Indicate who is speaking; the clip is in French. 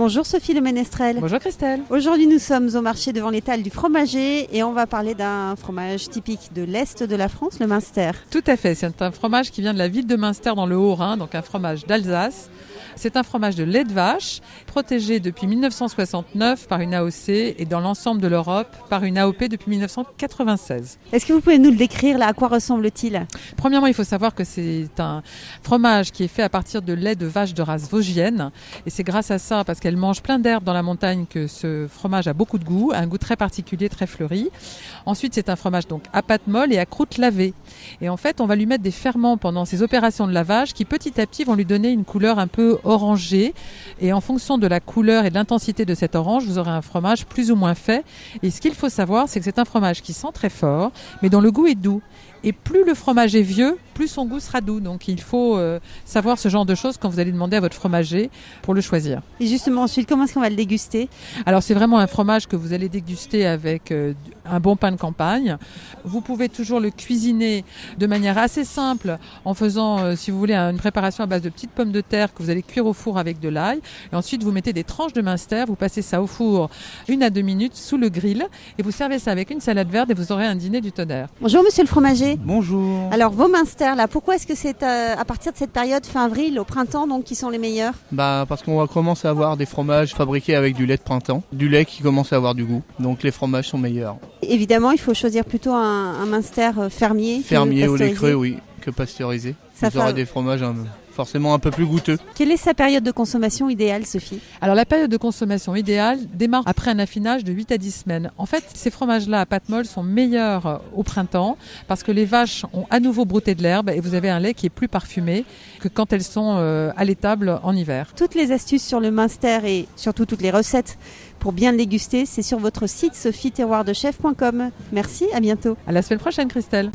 Speaker 1: Bonjour Sophie Le Ménestrel.
Speaker 2: Bonjour Christelle.
Speaker 1: Aujourd'hui nous sommes au marché devant l'étal du fromager et on va parler d'un fromage typique de l'Est de la France, le Münster.
Speaker 2: Tout à fait, c'est un fromage qui vient de la ville de Münster dans le Haut-Rhin, donc un fromage d'Alsace. C'est un fromage de lait de vache, protégé depuis 1969 par une AOC et dans l'ensemble de l'Europe par une AOP depuis 1996.
Speaker 1: Est-ce que vous pouvez nous le décrire là? À quoi ressemble-t-il?
Speaker 2: Premièrement, il faut savoir que c'est un fromage qui est fait à partir de lait de vache de race vosgienne. Et c'est grâce à ça, parce qu'elle mange plein d'herbes dans la montagne, que ce fromage a beaucoup de goût, un goût très particulier, très fleuri. Ensuite, c'est un fromage donc à pâte molle et à croûte lavée. Et en fait, on va lui mettre des ferments pendant ces opérations de lavage qui petit à petit vont lui donner une couleur un peu orangé, et en fonction de la couleur et de l'intensité de cet orange, vous aurez un fromage plus ou moins fait. Et ce qu'il faut savoir, c'est que c'est un fromage qui sent très fort, mais dont le goût est doux. Et plus le fromage est vieux, plus son goût sera doux. Donc il faut savoir ce genre de choses quand vous allez demander à votre fromager pour le choisir.
Speaker 1: Et justement ensuite, comment est-ce qu'on va le déguster?
Speaker 2: Alors c'est vraiment un fromage que vous allez déguster avec un bon pain de campagne. Vous pouvez toujours le cuisiner de manière assez simple en faisant, si vous voulez, une préparation à base de petites pommes de terre que vous allez cuire au four avec de l'ail. Et ensuite vous mettez des tranches de Münster, vous passez ça au four 1 à 2 minutes sous le grill et vous servez ça avec une salade verte et vous aurez un dîner du tonnerre.
Speaker 1: Bonjour monsieur le fromager.
Speaker 3: Bonjour.
Speaker 1: Alors vos Münster là, pourquoi est-ce que c'est à partir de cette période fin avril au printemps donc qui sont les meilleurs?
Speaker 3: Parce qu'on va commencer à avoir des fromages fabriqués avec du lait de printemps, du lait qui commence à avoir du goût, donc les fromages sont meilleurs.
Speaker 1: Évidemment il faut choisir plutôt un Münster fermier.
Speaker 3: Fermier au lait cru, oui, que pasteurisé. Vous aurez des fromages forcément un peu plus goûteux.
Speaker 1: Quelle est sa période de consommation idéale, Sophie?
Speaker 2: Alors la période de consommation idéale démarre après un affinage de 8 à 10 semaines. En fait, ces fromages-là à pâte molle sont meilleurs au printemps parce que les vaches ont à nouveau brouté de l'herbe et vous avez un lait qui est plus parfumé que quand elles sont à l'étable en hiver.
Speaker 1: Toutes les astuces sur le Münster et surtout toutes les recettes pour bien le déguster, c'est sur votre site sophieterroirdechef.com. Merci, à bientôt.
Speaker 2: À la semaine prochaine Christelle.